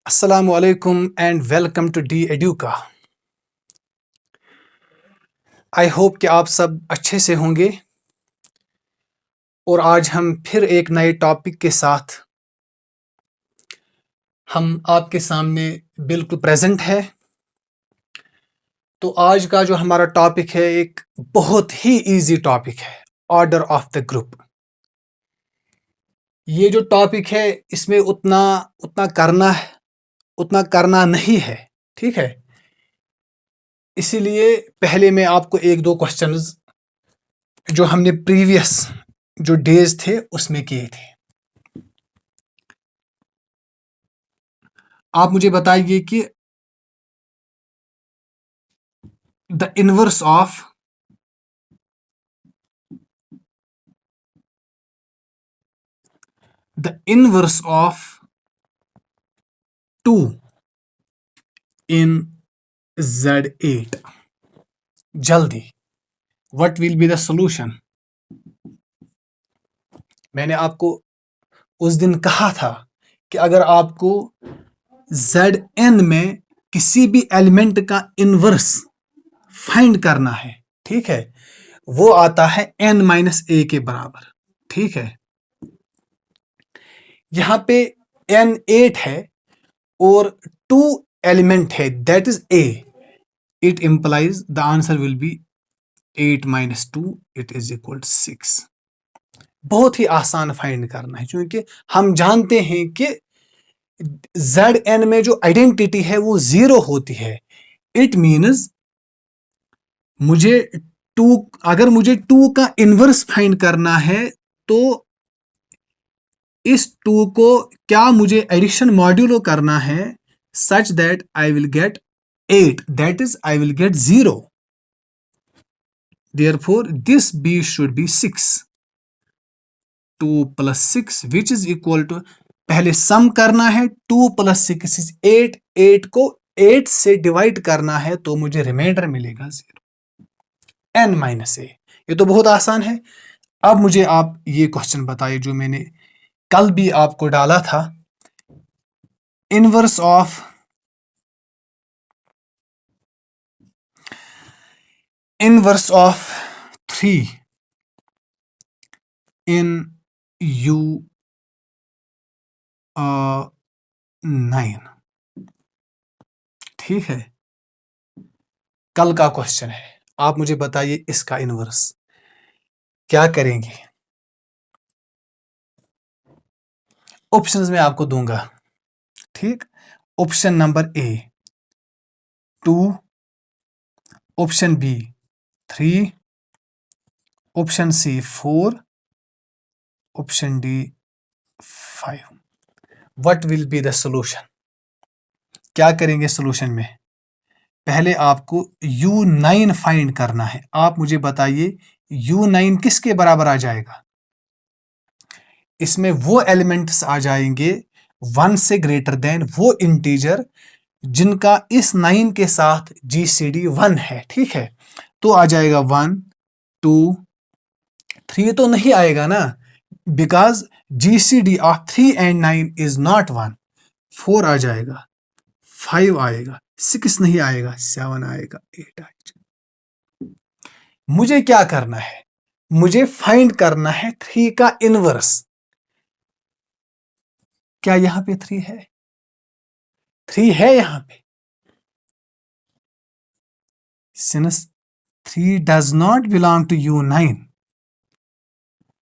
अस्सलाम वालेकुम and welcome to D Educa. I hope कि आप सब अच्छे से होंगे और आज हम फिर एक नए टॉपिक के साथ हम आपके सामने बिल्कुल प्रेजेंट है। तो आज का जो हमारा टॉपिक है एक बहुत ही इजी टॉपिक है, ऑर्डर ऑफ द ग्रुप। ये जो टॉपिक है इसमें उतना उतना करना नहीं है, ठीक है। इसीलिए पहले मैं आपको एक दो क्वेश्चंस जो हमने प्रीवियस जो डेज थे उसमें किए थे, आप मुझे बताइए कि the inverse of the inverse of 2 in Z8, जल्दी, what will be the solution. मैंने आपको उस दिन कहा था कि अगर आपको Zn में किसी भी एलिमेंट का इनवर्स फाइंड करना है, ठीक है, वो आता है n-a के बराबर, ठीक है। यहां पे n 8 है और 2 एलिमेंट है, that is a, it implies the answer will be 8 minus 2, it is equal to 6। बहुत ही आसान फाइंड करना है क्योंकि हम जानते हैं कि Zn में जो आइडेंटिटी है वो 0 होती है। इट मीन्स मुझे 2, अगर मुझे 2 का इनवर्स फाइंड करना है तो इस 2 को क्या मुझे एडिशन मॉड्यूलो करना है such that I will get 8, that is I will get 0। Therefore, this b should be 6. 2 plus 6 which is equal to, पहले सम करना है, 2 plus 6 is 8, 8 को 8 से डिवाइड करना है तो मुझे रिमाइंडर मिलेगा 0, n-a। ये तो बहुत आसान है। अब मुझे आप ये क्वेश्चन बताइए जो मैंने कल भी आपको डाला था, inverse of inverse of 3 in U9, ठीक है। कल का क्वेश्चन है, आप मुझे बताइए इसका इनवर्स क्या करेंगे। ऑप्शंस में आपको दूंगा, ठीक। Option number A 2, option B 3, option C 4, option D 5। What will be the solution, क्या करेंगे सॉल्यूशन में। पहले आपको U9 फाइंड करना है। आप मुझे बताइए U9 किसके बराबर आ जाएगा। इसमें वो एलिमेंट्स आ जाएंगे 1 से ग्रेटर देन, वो इंटीजर जिनका इस 9 के साथ GCD 1 है, ठीक है। तो आ जाएगा 1 2 3 तो नहीं आएगा ना, because GCD of 3 and 9 is not 1। 4 आ जाएगा, 5 आएगा, 6 नहीं आएगा, 7 आएगा, 8 आएगा। मुझे क्या करना है, मुझे फाइंड करना है 3 का इनवर्स। क्या यहां पे 3 है, 3 है यहां पे। Since 3 does not belong to U9,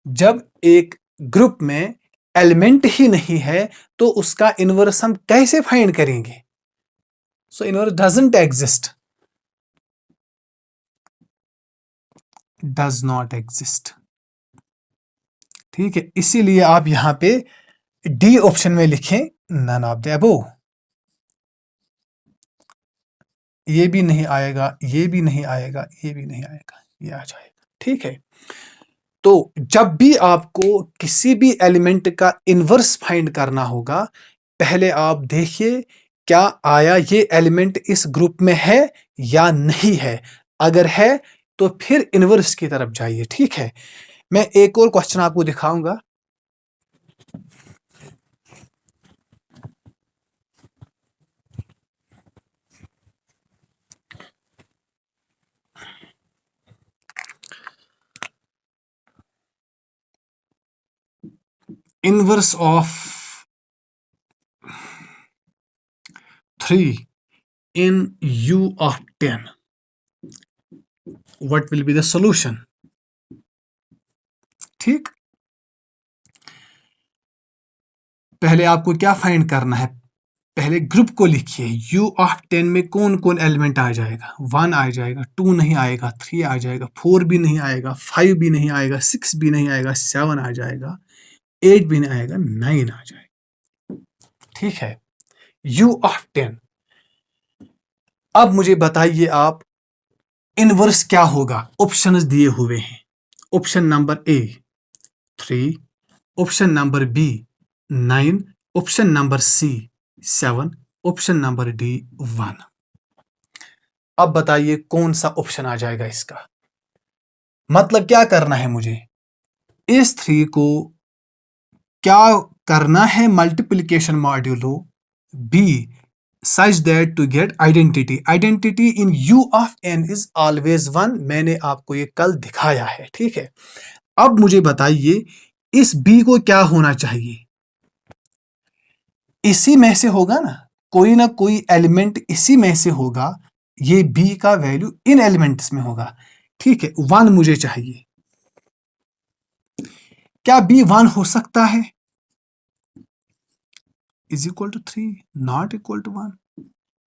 जब एक ग्रुप में एलिमेंट ही नहीं है तो उसका इनवर्स हम कैसे फाइंड करेंगे। सो inverse doesn't exist, does not exist, ठीक है। इसीलिए आप यहां पे डी ऑप्शन में लिखें नन ऑफ द अबोव। ये भी नहीं आएगा, ये भी नहीं आएगा, ये भी नहीं आएगा, ये आ जाएगा, ठीक है। तो जब भी आपको किसी भी एलिमेंट का इनवर्स फाइंड करना होगा, पहले आप देखिए क्या आया ये एलिमेंट इस ग्रुप में है या नहीं है। अगर है तो फिर इनवर्स की तरफ जाइए, ठीक है। मैं एक और क्वेश्चन आपको दिखाऊंगा। inverse of 3 in u of 10, what will be the solution? ठीक, पहले आपको क्या फाइंड करना है, पहले ग्रुप को लिखिए। u ऑफ 10 में कौन कौन एलिमेंट आ जाएगा? 1 आ जाएगा, 2 नहीं आएगा, 3 आ जाएगा, 4 भी नहीं आएगा, 5 भी नहीं आएगा, 6 भी नहीं आएगा, 7 आ जाएगा, 8 भी नहीं आएगा, 9 आ जाएगा। ठीक है, u ऑफ 10। अब मुझे बताइए आप इनवर्स क्या होगा? ऑप्शंस दिए हुए हैं। Option number A 3, option number B 9, option number C 7, option number D 1। अब बताइए कौन सा ऑप्शन आ जाएगा इसका? मतलब क्या करना है मुझे? इस 3 को क्या करना है? Multiplication modulo B such that to get identity in u of n is always 1। मैंने आपको ये कल दिखाया है। ठीक है, अब मुझे बताइए इस b को क्या होना चाहिए? इसी में से होगा ना कोई एलिमेंट इसी में से होगा। ये b का वैल्यू इन एलिमेंट्स में होगा। ठीक है, 1 मुझे चाहिए। क्या b 1 हो सकता है? Is equal to 3 not equal to 1।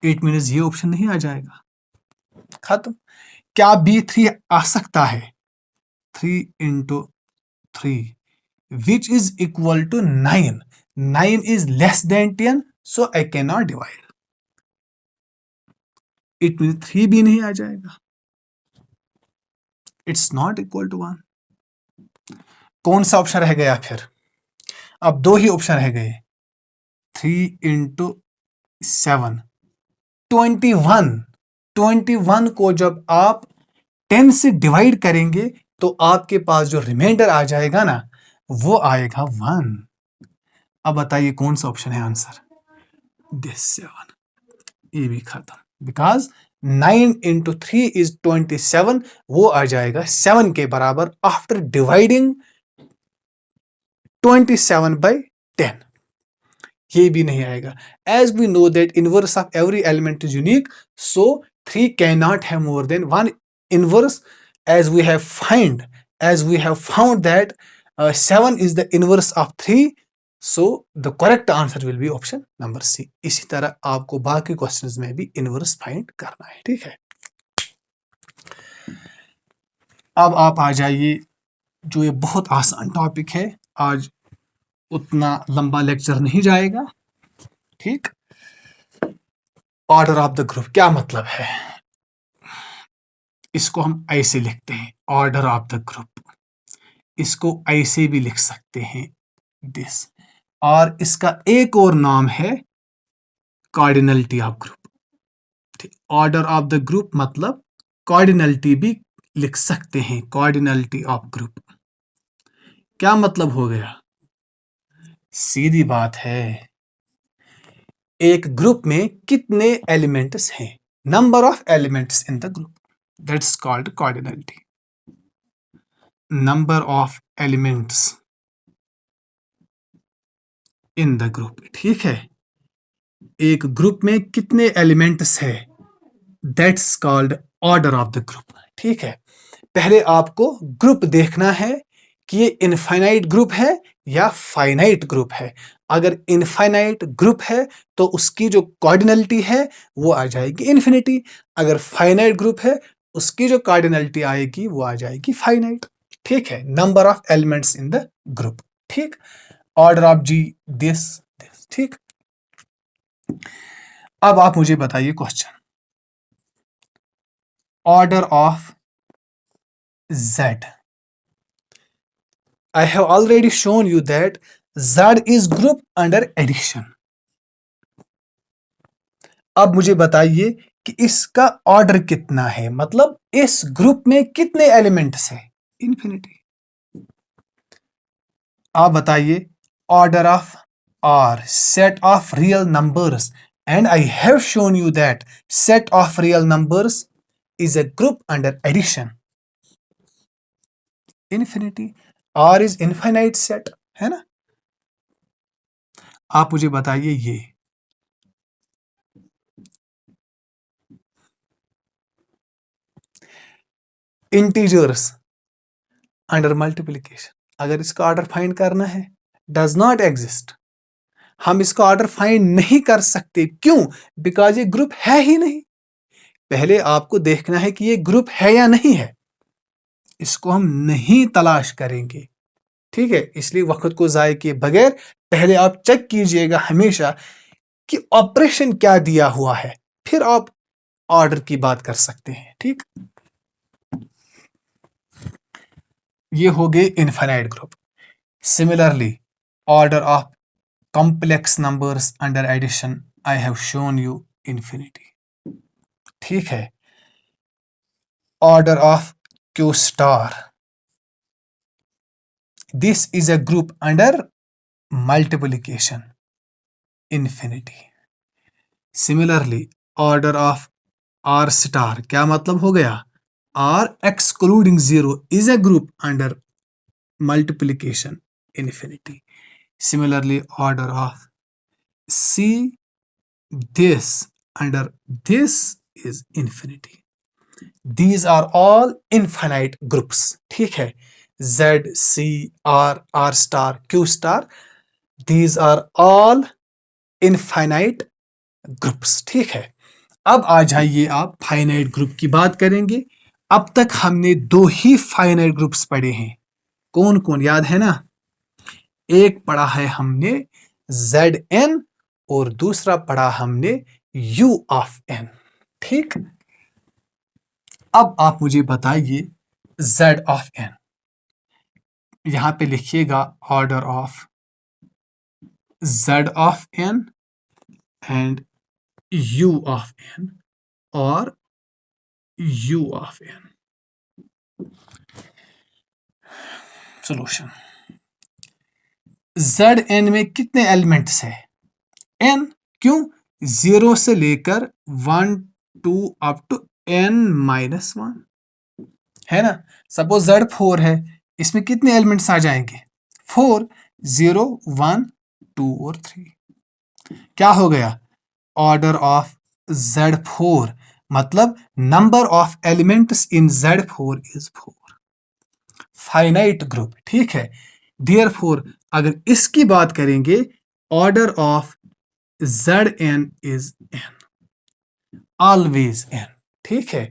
It means ये ऑप्शन नहीं आ जाएगा, खत्म। क्या b 3 आ सकता है? 3 into 3 which is equal to 9। 9 is less than 10, so I cannot divide। it means 3 भी नहीं आ जाएगा। it's not equal to 1। कौन सा ऑप्शन रह गया फिर? अब 2 ही ऑप्शन रह गए। 3 into 7 21। 21 को जब आप 10 से डिवाइड करेंगे तो आपके पास जो रिमाइंडर आ जाएगा ना, वो आएगा 1। अब बताइए कौन सा ऑप्शन है आंसर? दिस 7। ये भी खत्म, बिकॉज 9 into 3 is 27। वो आ जाएगा 7 के बराबर आफ्टर डिवाइडिंग 27 by 10। ये भी नहीं आएगा। As we know that inverse of every element is unique, so 3 can not have more than 1 inverse. as we have found that 7 is the inverse of 3, so the correct answer will be option number C। इसी तरह आपको बाकी questions में भी inverse find करना है। ठीक है, अब आप आ जाइए, जो ये बहुत आसान टॉपिक है, आज उतना लंबा लेक्चर नहीं जाएगा। ठीक, ऑर्डर ऑफ द ग्रुप क्या मतलब है? इसको हम ऐसे लिखते हैं, ऑर्डर ऑफ द ग्रुप। इसको ऐसे भी लिख सकते हैं, दिस। और इसका एक और नाम है cardinality of group. Order of the group मतलब कार्डिनलिटी भी लिख सकते हैं, कार्डिनलिटी ऑफ ग्रुप। क्या मतलब हो गया? सीधी बात है, एक ग्रुप में कितने एलिमेंट्स हैं, number of elements in the group, that's called cardinality. Number of elements in the group. ठीक है, एक ग्रुप में कितने एलिमेंट्स है, that's called order of the group. ठीक है, पहले आपको ग्रुप देखना है कि ये इनफाइनाइट ग्रुप है या फाइनाइट ग्रुप है। अगर इनफाइनाइट ग्रुप है तो उसकी जो कार्डिनलिटी है वो आ जाएगी इन्फिनिटी। अगर फाइनाइट ग्रुप है उसकी जो कार्डिनलिटी आएगी वो आ जाएगी फाइनाइट। ठीक है, number of elements in the group. ठीक, ऑर्डर ऑफ जी दिस। ठीक, अब आप मुझे बताइए question, order of Z। I have already shown you that Z is group under addition। अब मुझे बताइए कि इसका ऑर्डर कितना है, मतलब इस ग्रुप में कितने एलिमेंट्स हैं? इन्फिनिटी। आप बताइए order of R, set of real numbers, and I have shown you that set of real numbers is a group under addition। infinity। R is infinite set, है ना? आप मुझे बताइए ये इंटीजर्स अंडर मल्टीप्लिकेशन, अगर इसका ऑर्डर फाइंड करना है, डज नॉट एग्जिस्ट। हम इसका ऑर्डर फाइंड नहीं कर सकते, क्यों? बिकॉज ये ग्रुप है ही नहीं। पहले आपको देखना है कि ये ग्रुप है या नहीं है, इसको हम नहीं तलाश करेंगे, ठीक है। इसलिए वक्त को जाय किए बगैर पहले आप चेक कीजिएगा हमेशा कि ऑपरेशन क्या दिया हुआ है, फिर आप ऑर्डर की बात कर सकते हैं, ठीक। ये हो गए infinite group. Similarly order of complex numbers under addition I have shown you infinity, ठीक है। Order of Q star, this is a group under multiplication, infinity. Similarly order of R star, क्या मतलब हो गया? R excluding zero is a group under multiplication, infinity. Similarly, order of C, this under this is infinity. These are all infinite groups, ठीक है। Z, C, R star, Q star, these are all infinite groups, ठीक है। अब आ जाइए आप finite group की बात करेंगे। अब तक हमने दो ही फाइनाइट ग्रुप्स पढ़े हैं, कौन कौन याद है ना? एक पढ़ा है हमने Zn और दूसरा पढ़ा हमने U ऑफ n, ठीक। अब आप मुझे बताइए Z ऑफ n, यहां पे लिखिएगा order of Z of n and U of n और U of n। Solution, Zn में कितने एलिमेंट्स है? n, क्यों? 0 से लेकर 1 2 अप टू n-1, है ना। सपोज Z4 है, इसमें कितने एलिमेंट्स आ जाएंगे? 4, 0 1 2 और 3। क्या हो गया? ऑर्डर ऑफ Z4 मतलब number of elements in Z4 is 4, finite group, ठीक है। देयरफॉर अगर इसकी बात करेंगे, order of Zn is n, always n, ठीक है।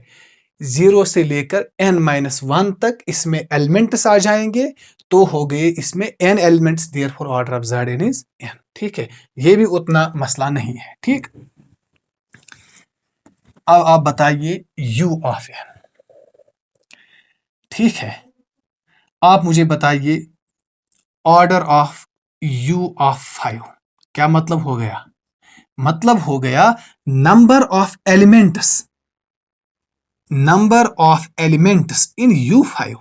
0 से लेकर n-1 तक इसमें एलिमेंट्स आ जाएंगे, तो हो गए इसमें n elements, therefore order of Zn is n, ठीक है। ये भी उतना मसला नहीं है, ठीक। अब आप बताइए U ऑफ n, ठीक है। आप मुझे बताइए ऑर्डर ऑफ U ऑफ 5, क्या मतलब हो गया? मतलब हो गया number of elements, number of elements in U5,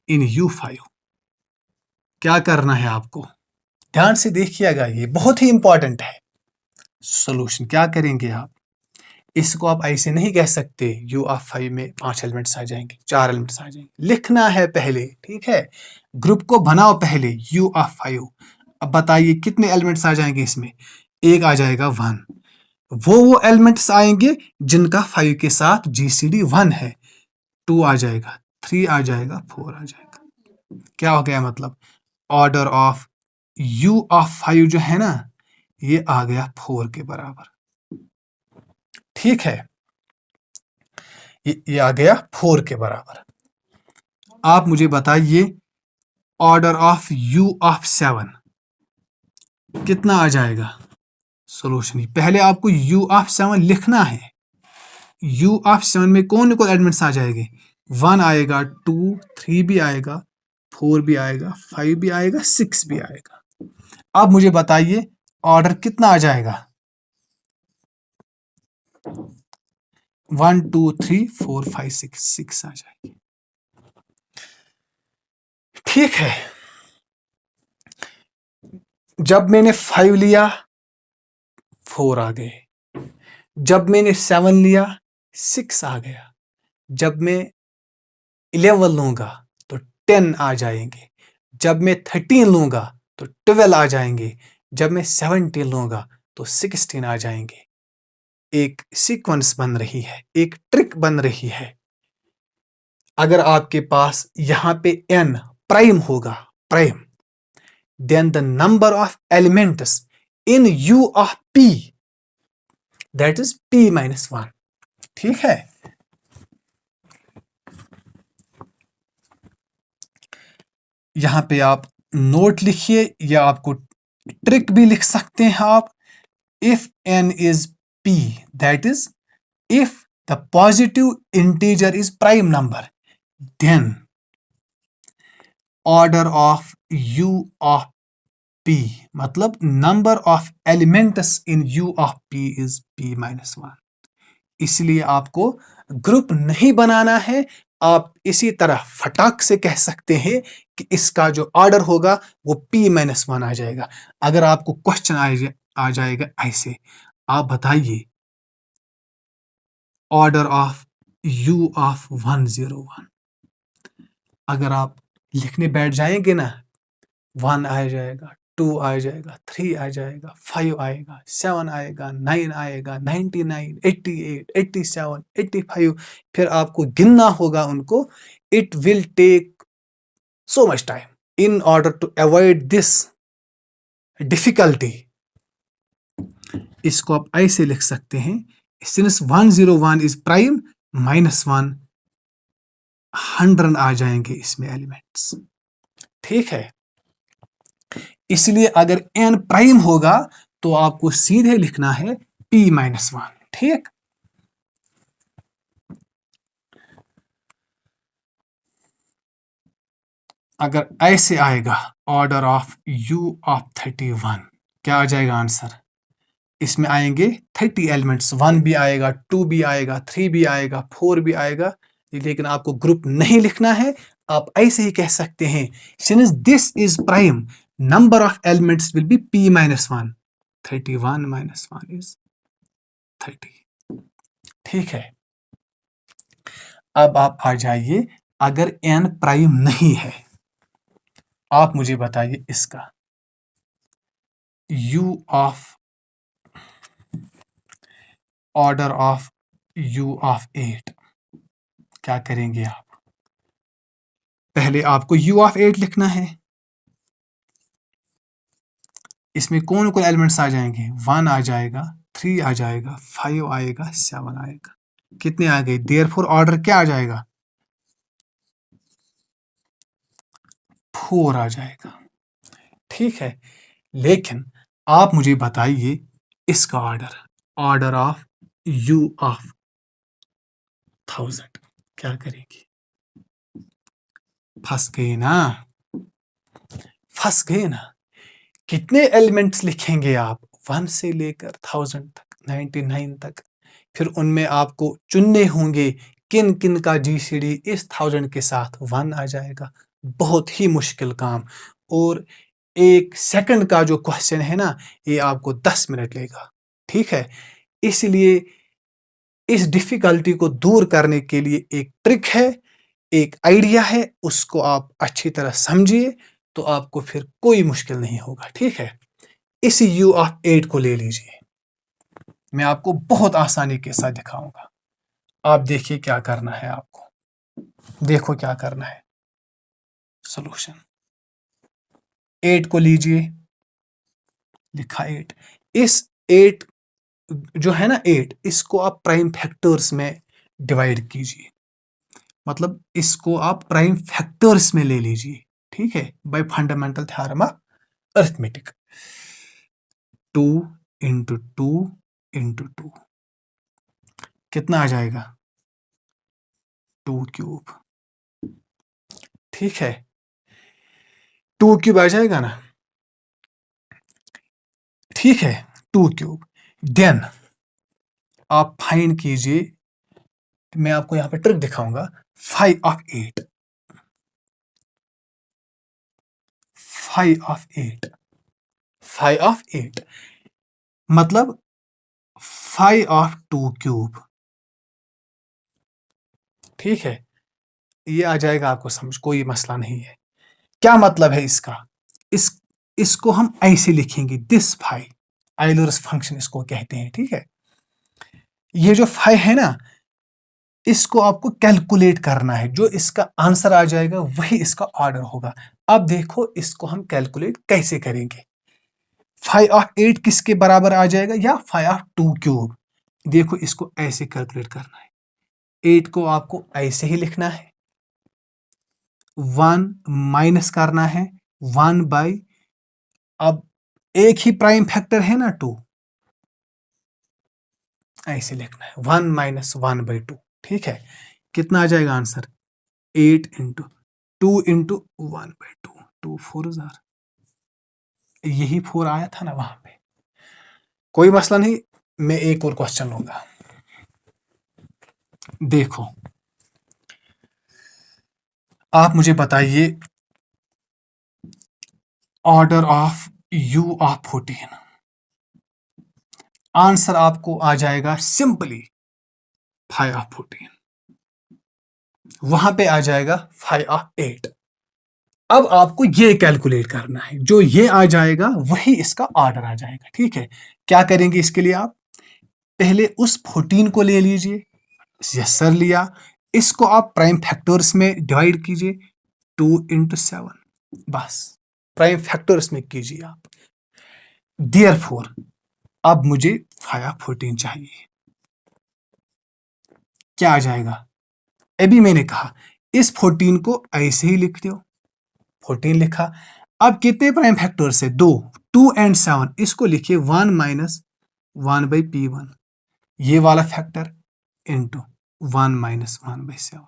in U5 क्या करना है आपको? ध्यान से देखिएगा, ये बहुत ही इंपॉर्टेंट है। सॉल्यूशन क्या करेंगे आप? इसको आप ऐसे नहीं कह सकते U ऑफ 5 में 5 एलिमेंट्स आ जाएंगे, 4 एलिमेंट्स आ जाएंगे, लिखना है पहले, ठीक है। ग्रुप को बनाओ पहले U ऑफ 5। अब बताइए कितने एलिमेंट्स आ जाएंगे इसमें? एक आ जाएगा 1, वो एलिमेंट्स आएंगे जिनका 5 के साथ GCD 1 है। 2 आ जाएगा, 3 आ जाएगा, 4 आ जाएगा। क्या हो गया? मतलब ऑर्डर ऑफ U ऑफ 5 जो है ना, ये आ गया 4 के बराबर, ठीक है। ये आ गया 4 के बराबर। आप मुझे बताइए ऑर्डर ऑफ U ऑफ 7 कितना आ जाएगा? सॉल्यूशन ही पहले आपको U ऑफ 7 लिखना है। U ऑफ 7 में कौन कौन एलिमेंट्स आ जाएंगे? 1 आएगा, 2 3 भी आएगा, 4 भी आएगा, 5 भी आएगा, 6 भी आएगा। अब मुझे बताइए ऑर्डर कितना आ जाएगा? 1 2 3 4 5 6 आ जाएगी, ठीक है। जब मैंने 5 लिया 4 आ गए, जब मैंने 7 लिया 6 आ गया, जब मैं 11 लूंगा तो 10 आ जाएंगे, जब मैं 13 लूंगा तो 12 आ जाएंगे। जब मैं 70 लूंगा तो 16 आ जाएंगे। एक सीक्वेंस बन रही है, एक ट्रिक बन रही है। अगर आपके पास यहां पे n प्राइम होगा, prime, then the number of elements in u of p, that is p minus 1। ठीक है, यहां पे आप नोट लिखिए या आपको ट्रिक भी लिख सकते हैं आप। If n is p, that is if the positive integer is prime number, then order of u of p, मतलब number of elements in u of p is p minus 1। इसलिए आपको ग्रुप नहीं बनाना है। आप इसी तरह फटाक से कह सकते हैं कि इसका जो ऑर्डर होगा वो p-1 आ जाएगा। अगर आपको क्वेश्चन आ जाएगा ऐसे, आप बताइए ऑर्डर ऑफ u ऑफ 101। अगर आप लिखने बैठ जाएंगे ना, 1 आ जाएगा, 2 आ जाएगा, 3 आ जाएगा, 5 आएगा, 7 आएगा, 9 आएगा, 99, 88, 87, 85, फिर आपको गिनना होगा उनको। It will take so much time. In order to avoid this difficulty, इसको आप ऐसे लिख सकते हैं, सिंस 101 इज प्राइम, -1, 100 आ जाएंगे इसमें एलिमेंट्स। ठीक है, इसलिए अगर n प्राइम होगा तो आपको सीधे लिखना है p-1। ठीक, अगर ऐसे आएगा ऑर्डर ऑफ u ऑफ 31, क्या आ जाएगा आंसर? इसमें आएंगे 30 एलिमेंट्स, 1 भी आएगा, 2 भी आएगा, 3 भी आएगा, 4 भी आएगा। लेकिन आपको ग्रुप नहीं लिखना है, आप ऐसे ही कह सकते हैं since this is prime, number of elements will be p-1। 31 - 1 is 30। ठीक है, अब आप आ जाइए, अगर n प्राइम नहीं है, आप मुझे बताइए इसका u of order of u of 8 क्या करेंगे आप? पहले आपको u ऑफ 8 लिखना है। इसमें कौन कौन एलिमेंट्स आ जाएंगे? 1 आ जाएगा, 3 आ जाएगा, 5 आएगा, 7 आएगा। कितने आ गए? देयरफॉर ऑर्डर क्या आ जाएगा? 4 आ जाएगा। ठीक है, लेकिन आप मुझे बताइए इसका order, order of u of 1000 क्या करेंगे? फंस गए ना, फंस गए ना। कितने एलिमेंट्स लिखेंगे आप? 1 से लेकर 1000 तक, 99 तक। फिर उनमें आपको चुनने होंगे किन किन का जीसीडी इस 1000 के साथ 1 आ जाएगा। बहुत ही मुश्किल काम, और 1 सेकंड का जो क्वेश्चन है ना, ये आपको 10 मिनट लेगा। ठीक है, इसलिए इस डिफिकल्टी को दूर करने के लिए एक ट्रिक है, एक आइडिया है, उसको आप अच्छी तरह समझिए तो आपको फिर कोई मुश्किल नहीं होगा। ठीक है, इसी u ऑफ 8 को ले लीजिए, मैं आपको बहुत आसानी के साथ दिखाऊंगा। आप देखिए क्या करना है आपको, देखो क्या करना है। सॉल्यूशन 8 को लीजिए, लिखा 8। इस 8 जो है ना 8, इसको आप प्राइम फैक्टर्स में डिवाइड कीजिए, मतलब इसको आप प्राइम फैक्टर्स में ले लीजिए। ठीक है, bye fundamental theorem of arithmetic. 2 × 2 × 2 कितना आ जाएगा? 2³ ठीक है, 2³ आ जाएगा ना। ठीक है, 2³ देन आप फाइंड कीजिए, मैं आपको यहां पे ट्रिक दिखाऊंगा। 5 ऑफ 8, 5 ऑफ 8, 5 ऑफ 8 मतलब 5 ऑफ 2³। ठीक है, ये आ जाएगा आपको समझ, कोई मसला नहीं है। क्या मतलब है इसका? इस इसको हम ऐसे लिखेंगे, दिस फाइव, आइलर्स फंक्शन इसको कहते हैं, ठीक है। ये जो फाइव है ना, इसको आपको कैलकुलेट करना है, जो इसका आंसर आ जाएगा वही इसका ऑर्डर होगा। अब देखो इसको हम कैलकुलेट कैसे करेंगे। 5/8 किसके बराबर आ जाएगा, या 5/2 देखो इसको ऐसे कैलकुलेट करना है। 8 को आपको ऐसे ही लिखना है, 1 माइनस करना है 1/, अब एक ही प्राइम फैक्टर है ना 2, ऐसे लिखना है 1 - 1/2, ठीक है। कितना आ जाएगा आंसर, 8 इंटू 2 इंटू 1/2, 2 4 जार, यही 4 आया था ना वहां पे। कोई मसला नहीं, मैं एक और क्वेश्चन लूंगा। देखो आप मुझे बताइए, order of u of 14, answer आपको आ जाएगा सिंपली 5/14, वहां पे आ जाएगा 5/8। अब आपको ये कैलकुलेट करना है, जो ये आ जाएगा वही इसका ऑर्डर आ जाएगा, ठीक है। क्या करेंगे इसके लिए, आप पहले उस 14 को ले लीजिए, यस सर लिया, इसको आप प्राइम फैक्टर्स में डिवाइड कीजिए, 2 × 7, बस प्राइम फैक्टर्स में कीजिए आप। देयरफॉर अब मुझे 5/14 चाहिए, क्या आ जाएगा, अभी मैंने कहा इस 14 को ऐसे ही लिख दो, 14 लिखा। अब कितने प्राइम फैक्टर्स है, 2, 2 और 7, इसको लिखिए 1 - 1/P1, ये वाला फैक्टर इंटू 1 - 1/7,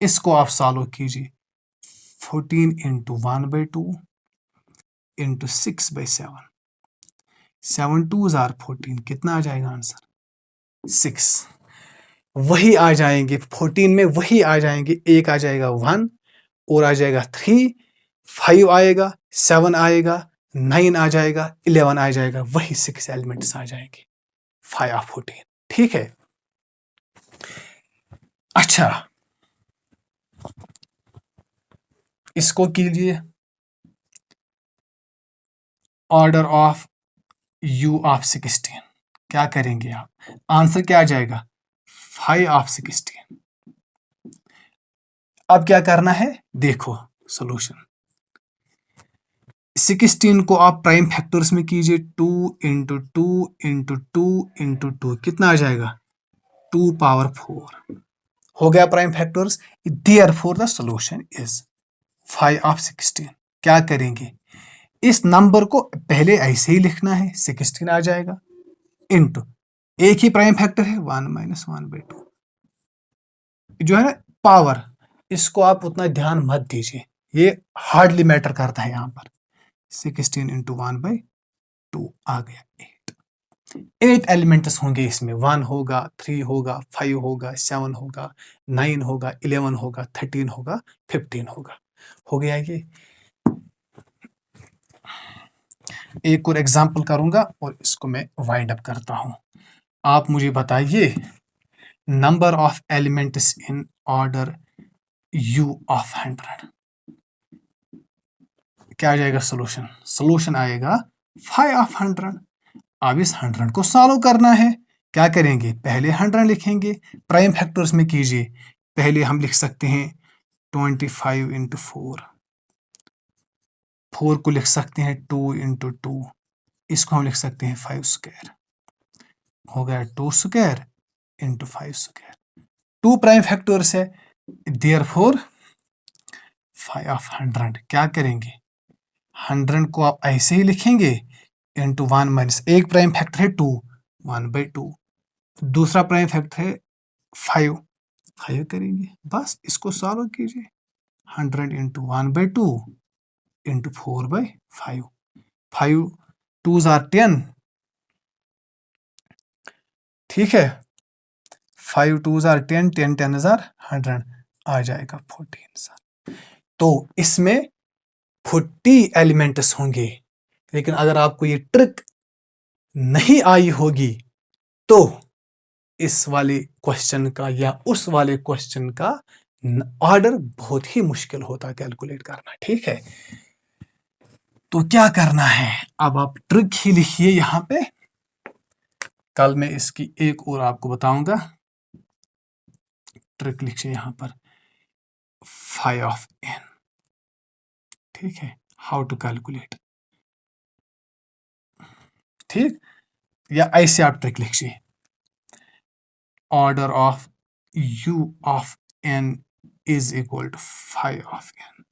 इसको आप सॉल्व कीजिए, 14 इंटू 1/2 इंटू 6/7, 7 2 जार 14, कितना आ जाएगा आंसर, 6। वही आ जाएंगे 14 में, वही आ जाएंगे, एक आ जाएगा 1 और आ जाएगा 3, 5 आएगा, 7 आएगा, 9 आ जाएगा, 11 आ जाएगा, वही 6 एलिमेंट्स आ जाएंगे 5/14, ठीक है। अच्छा इसको कीजिए, ऑर्डर ऑफ u ऑफ 16, क्या करेंगे आप, आंसर क्या आ जाएगा, 5/16। अब क्या करना है, देखो सॉल्यूशन, 16 को आप प्राइम फैक्टर्स में कीजिए, 2 × 2 × 2 × 2, कितना आ जाएगा, 2⁴ हो गया prime factors. Therefore the solution is 5/16। क्या करेंगे, इस नंबर को पहले ऐसे ही लिखना है, 16 आ जाएगा, इंटू एक ही प्राइम फैक्टर है 1 - 1/2, जो है ना पावर, इसको आप उतना ध्यान मत दीजिए, ये हार्डली मैटर करता है यहाँ पर। 16 × 1/2 आ गया 8। 8 एलिमेंट्स होंगे इसमें, 1 होगा, 3 होगा, 5 होगा, 7 होगा, 9 होगा, 11 होगा, 13 होगा, 15 होगा, हो गया ये। एक और एग्जाम्पल करूंगा और इसको मैं वाइंड अप करता हूं। आप मुझे बताइए, number of elements in order u of 100, क्या आ जाएगा सॉल्यूशन, सॉल्यूशन आएगा 5/100। अब इस 100 को सॉल्व करना है, क्या करेंगे, पहले 100 लिखेंगे, प्राइम फैक्टर्स में कीजिए, पहले हम लिख सकते हैं 25 × 4, 4 को लिख सकते हैं 2 × 2, इसको हम लिख सकते हैं 5², हो गया 2² × 5², 2 प्राइम फैक्टर्स है, देयरफॉर 5/100, क्या करेंगे, 100 को आप ऐसे ही लिखेंगे, इंटू 1 माइनस, एक प्राइम फैक्टर है 2, 1/2, दूसरा प्राइम फैक्टर है 5, 5 करेंगे, बस इसको सॉल्व कीजिए, 100 इंटू 1/2 इंटू 4/5, 5 2 जार 10, ठीक है, 5 2 जार 10, 10 10 जार 100, आ जाएगा 14 जार। तो इसमें 40 एलिमेंट्स होंगे, लेकिन अगर आपको ये ट्रिक नहीं आई होगी तो इस वाले क्वेश्चन का या उस वाले क्वेश्चन का ऑर्डर बहुत ही मुश्किल होता कैलकुलेट करना, ठीक है। तो क्या करना है, अब आप ट्रिक ही लिखिए यहां पे, कल मैं इसकी एक और आपको बताऊंगा। ट्रिक लिखिए यहां पर, फाई ऑफ एन, ठीक है, हाउ टू कैलकुलेट, ठीक, या ऐसे आप ट्रिक लिखिए, order of U of N is equal to phi of N,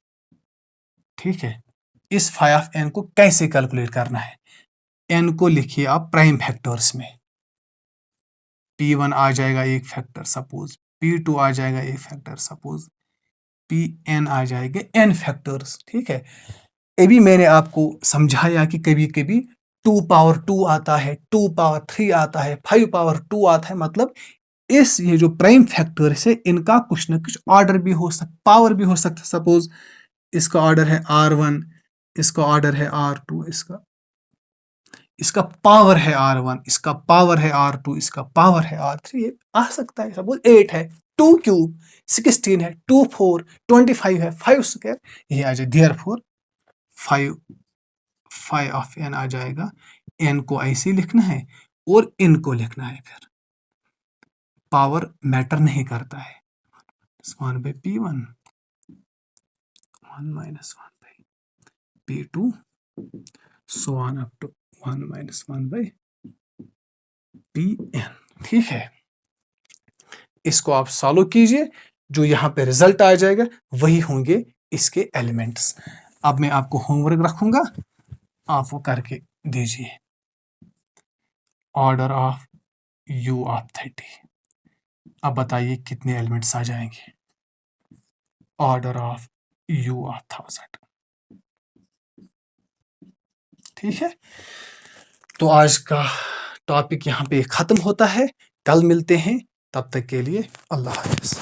ठीक है। इस फाई ऑफ एन को कैसे कैलकुलेट करना है, एन को लिखिए आप प्राइम फैक्टर्स में, P1 आ जाएगा एक फैक्टर सपोज, P2 आ जाएगा एक फैक्टर सपोज, Pn आ जाएंगे n फैक्टर्स, ठीक है। अभी मैंने आपको समझाया कि कभी कभी 2 पावर 2 आता है, 2 पावर 3 आता है, 5 पावर 2 आता है, मतलब इस ये जो प्राइम फैक्टर है इनका कुछ ना कुछ ऑर्डर भी हो सकता, पावर भी हो सकता है। सपोज इसका ऑर्डर है R1, इसका ऑर्डर है R2, इसका पावर है R1, इसका पावर है R2, इसका पावर है R3, ये आ सकता है। सपोज 8 है, 2 क्यूब 16 है, 2 4 25 है, 5 स्क्वायर, ये आ जाए, देयरफॉर 5 फाई ऑफ एन आ जाएगा। एन को ऐसे लिखना है और इन को लिखना है, फिर पावर मैटर नहीं करता है। 1/P1 1 - 1/P2 so on up to 1 - 1/Pn, ठीक है। इसको आप सॉल्व कीजिए, जो यहाँ पे रिजल्ट आ जाएगा वही होंगे इसके एलिमेंट्स। अब मैं आपको होमवर्क रखूंगा, आप वो करके दीजिए। ऑर्डर ऑफ यू ऑफ 30, अब बताइए कितने एलिमेंट्स आ जाएंगे। ऑर्डर ऑफ यू ऑफ 1000, ठीक है। तो आज का टॉपिक यहाँ पे खत्म होता है, कल मिलते हैं, तब तक के लिए अल्लाह हाफिज।